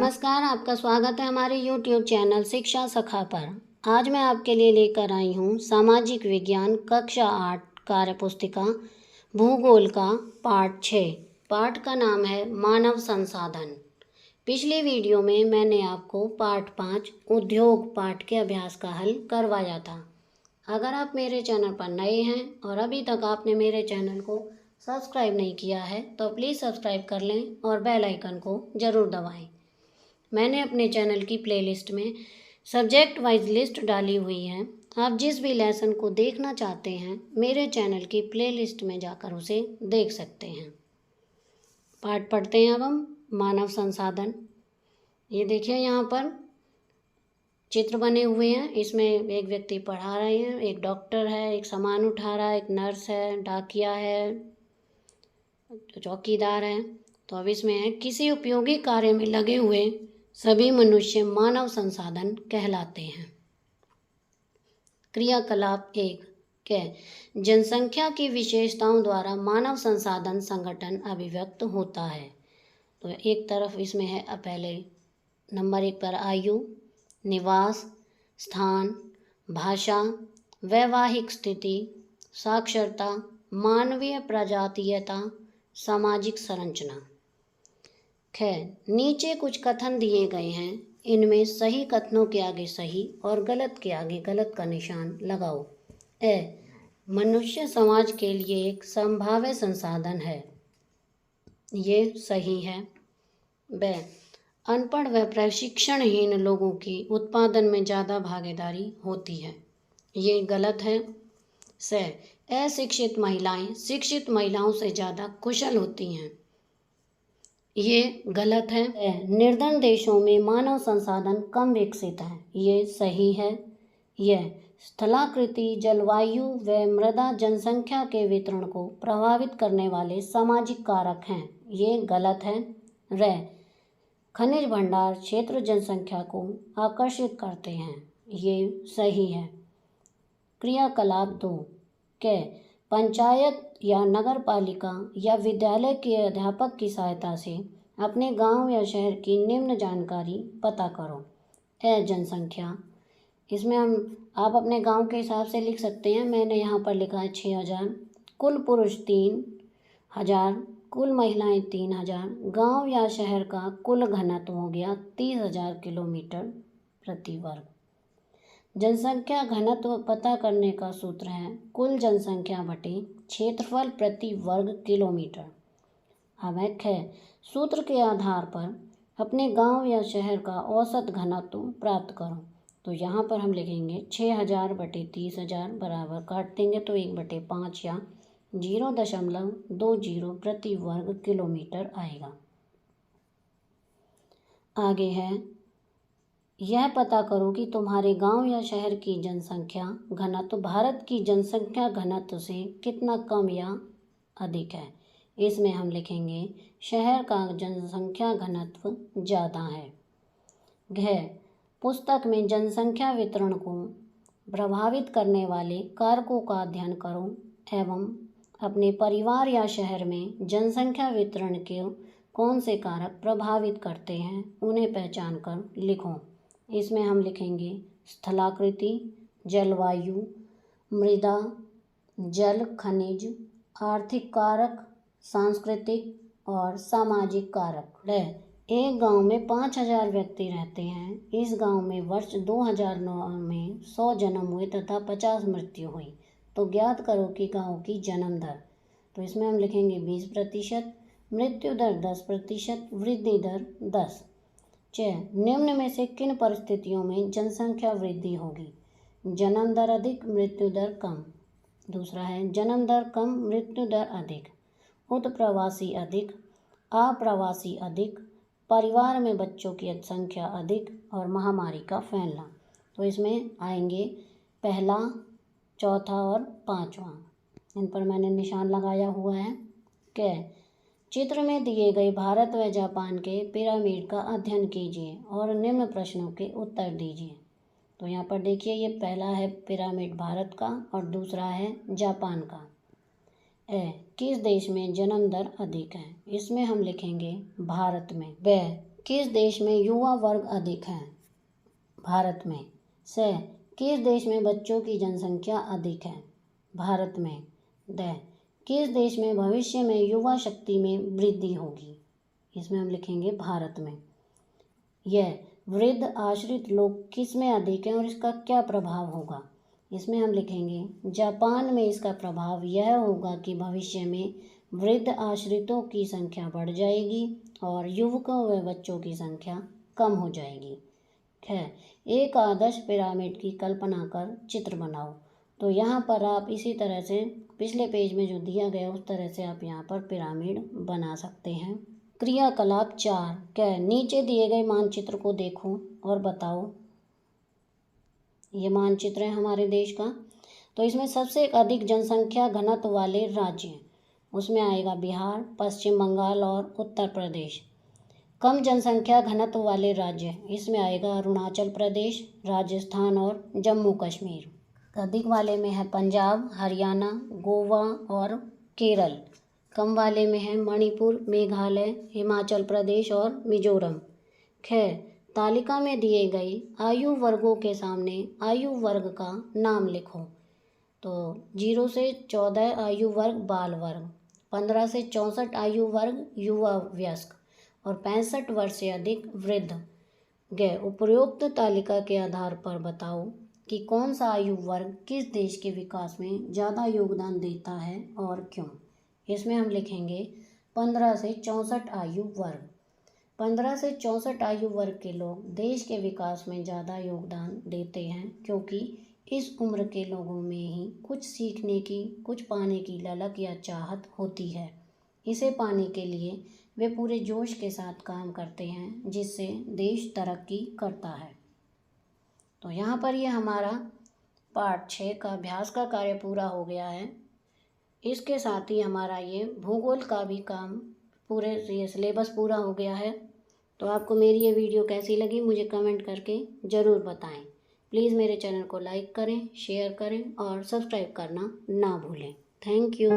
नमस्कार, आपका स्वागत है हमारे YouTube चैनल शिक्षा सखा पर। आज मैं आपके लिए लेकर आई हूँ सामाजिक विज्ञान कक्षा 8 कार्य पुस्तिका भूगोल का पाठ 6। पाठ का नाम है मानव संसाधन। पिछली वीडियो में मैंने आपको पाठ 5 उद्योग पाठ के अभ्यास का हल करवाया था। अगर आप मेरे चैनल पर नए हैं और अभी तक आपने मेरे चैनल को सब्सक्राइब नहीं किया है तो प्लीज़ सब्सक्राइब कर लें और बेल आइकन को ज़रूर दबाएं। मैंने अपने चैनल की प्लेलिस्ट में सब्जेक्ट वाइज लिस्ट डाली हुई है। आप जिस भी लेसन को देखना चाहते हैं मेरे चैनल की प्लेलिस्ट में जाकर उसे देख सकते हैं। पाठ पढ़ते हैं अब हम मानव संसाधन। ये देखिए यहाँ पर चित्र बने हुए हैं। इसमें एक व्यक्ति पढ़ा रहे हैं, एक डॉक्टर है, एक सामान उठा रहा है, एक नर्स है, डाकिया है, चौकीदार है। तो अब इसमें है किसी उपयोगी कार्य में लगे हुए सभी मनुष्य मानव संसाधन कहलाते हैं। क्रियाकलाप 1 के जनसंख्या की विशेषताओं द्वारा मानव संसाधन संगठन अभिव्यक्त होता है। तो एक तरफ इसमें है पहले नंबर 1 पर आयु, निवास स्थान, भाषा, वैवाहिक स्थिति, साक्षरता, मानवीय प्रजातीयता, सामाजिक संरचना। नीचे कुछ कथन दिए गए हैं। इनमें सही कथनों के आगे सही और गलत के आगे गलत का निशान लगाओ। मनुष्य समाज के लिए एक संभाव्य संसाधन है, ये सही है। अनपढ़ व प्रशिक्षणहीन लोगों की उत्पादन में ज़्यादा भागीदारी होती है, ये गलत है। अशिक्षित महिलाएं शिक्षित महिलाओं से ज़्यादा कुशल होती हैं, ये गलत है। निर्धन देशों में मानव संसाधन कम विकसित है, ये सही है। यह स्थलाकृति, जलवायु व मृदा जनसंख्या के वितरण को प्रभावित करने वाले सामाजिक कारक हैं, ये गलत है। खनिज भंडार क्षेत्र जनसंख्या को आकर्षित करते हैं, ये सही है। क्रियाकलाप 2 पंचायत या नगर पालिका या विद्यालय के अध्यापक की सहायता से अपने गांव या शहर की निम्न जानकारी पता करो। जनसंख्या, इसमें आप अपने गांव के हिसाब से लिख सकते हैं। मैंने यहाँ पर लिखा है 6000, कुल पुरुष 3000, कुल महिलाएं 3000, गांव या शहर का कुल घनत्व हो गया 30,000 किलोमीटर प्रति वर्ग। जनसंख्या घनत्व पता करने का सूत्र है कुल जनसंख्या बटे क्षेत्रफल प्रति वर्ग किलोमीटर। अब सूत्र के आधार पर अपने गांव या शहर का औसत घनत्व प्राप्त करो। तो यहाँ पर हम लिखेंगे 6000 बटे 30,000 बराबर काट देंगे तो 1/5 या 0.20 प्रति वर्ग किलोमीटर आएगा। आगे है यह पता करो कि तुम्हारे गांव या शहर की जनसंख्या घनत्व भारत की जनसंख्या घनत्व से कितना कम या अधिक है। इसमें हम लिखेंगे शहर का जनसंख्या घनत्व ज़्यादा है। पुस्तक में जनसंख्या वितरण को प्रभावित करने वाले कारकों का अध्ययन करो एवं अपने परिवार या शहर में जनसंख्या वितरण के कौन से कारक प्रभावित करते हैं उन्हें पहचान कर लिखो। इसमें हम लिखेंगे स्थलाकृति, जलवायु, मृदा, जल, खनिज, आर्थिक कारक, सांस्कृतिक और सामाजिक कारक। एक गांव में 5000 व्यक्ति रहते हैं। इस गांव में वर्ष 2009 में 100 जन्म हुए तथा 50 मृत्यु हुई। तो ज्ञात करो कि गांव की जन्म दर। तो इसमें हम लिखेंगे 20%, मृत्यु दर 10%, वृद्धि दर 10। निम्न में से किन परिस्थितियों में जनसंख्या वृद्धि होगी। जन्म दर अधिक, मृत्यु दर कम। दूसरा है जन्म दर कम, मृत्यु दर अधिक, उत्प्रवासी अधिक, अप्रवासी अधिक, परिवार में बच्चों की संख्या अधिक और महामारी का फैलना। तो इसमें आएंगे पहला, चौथा और पांचवा। इन पर मैंने निशान लगाया हुआ है। चित्र में दिए गए भारत व जापान के पिरामिड का अध्ययन कीजिए और निम्न प्रश्नों के उत्तर दीजिए। तो यहाँ पर देखिए ये पहला है पिरामिड भारत का और दूसरा है जापान का। किस देश में जन्म दर अधिक है। इसमें हम लिखेंगे भारत में। किस देश में युवा वर्ग अधिक है? भारत में। स, किस देश में बच्चों की जनसंख्या अधिक है? भारत में। द, किस देश में भविष्य में युवा शक्ति में वृद्धि होगी? इसमें हम लिखेंगे भारत में। यह वृद्ध आश्रित लोग किस में अधिक हैं और इसका क्या प्रभाव होगा? इसमें हम लिखेंगे जापान में इसका प्रभाव यह होगा कि भविष्य में वृद्ध आश्रितों की संख्या बढ़ जाएगी और युवकों व बच्चों की संख्या कम हो जाएगी। है, एक आदर्श पिरामिड की कल्पना कर चित्र बनाओ। तो यहाँ पर आप इसी तरह से पिछले पेज में जो दिया गया उस तरह से आप यहाँ पर पिरामिड बना सकते हैं। क्रियाकलाप 4 क्या? नीचे दिए गए मानचित्र को देखो और बताओ। ये मानचित्र है हमारे देश का। तो इसमें सबसे अधिक जनसंख्या घनत्व वाले राज्य हैं, उसमें आएगा बिहार, पश्चिम बंगाल और उत्तर प्रदेश। कम जनसंख्या घनत्व वाले राज्य, इसमें आएगा अरुणाचल प्रदेश, राजस्थान और जम्मू कश्मीर। अधिक वाले में है पंजाब, हरियाणा, गोवा और केरल। कम वाले में है मणिपुर, मेघालय, हिमाचल प्रदेश और मिजोरम। खैर, तालिका में दिए गई आयु वर्गों के सामने आयु वर्ग का नाम लिखो। तो 0 से 14 आयु वर्ग बाल वर्ग, 15 से 64 आयु वर्ग युवा वयस्क और 65 वर्ष से अधिक वृद्ध। गए उपरोक्त तालिका के आधार पर बताओ कि कौन सा आयु वर्ग किस देश के विकास में ज़्यादा योगदान देता है और क्यों। इसमें हम लिखेंगे 15 से 64 आयु वर्ग। 15 से 64 आयु वर्ग के लोग देश के विकास में ज़्यादा योगदान देते हैं, क्योंकि इस उम्र के लोगों में ही कुछ सीखने की, कुछ पाने की ललक या चाहत होती है। इसे पाने के लिए वे पूरे जोश के साथ काम करते हैं, जिससे देश तरक्की करता है। तो यहाँ पर ये हमारा पार्ट 6 का अभ्यास का कार्य पूरा हो गया है। इसके साथ ही हमारा ये भूगोल का भी काम पूरे ये सिलेबस पूरा हो गया है। तो आपको मेरी ये वीडियो कैसी लगी मुझे कमेंट करके ज़रूर बताएं। प्लीज़ मेरे चैनल को लाइक करें, शेयर करें और सब्सक्राइब करना ना भूलें। Thank you.